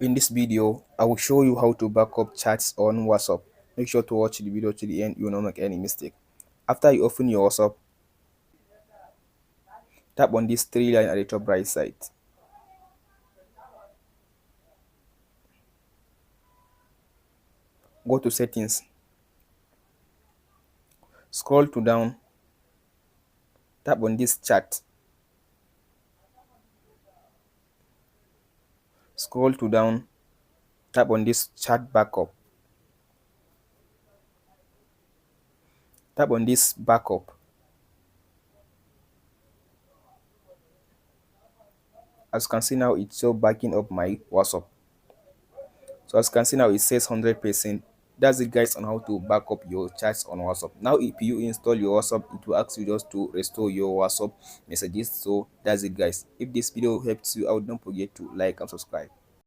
In this video, I will show you how to backup chats on WhatsApp. Make sure to watch the video to the end, you will not make any mistake. After you open your WhatsApp, tap on this three line at the top right side. Go to settings, scroll to down, tap on this chat, scroll to down, tap on this chat backup, tap on this backup. As you can see now, it's still backing up my WhatsApp. So as you can see now, it says 100%. That's it guys on how to back up your chats on WhatsApp. Now if you install your WhatsApp, it will ask you just to restore your WhatsApp messages. So that's it guys. If this video helps you out, don't forget to like and subscribe.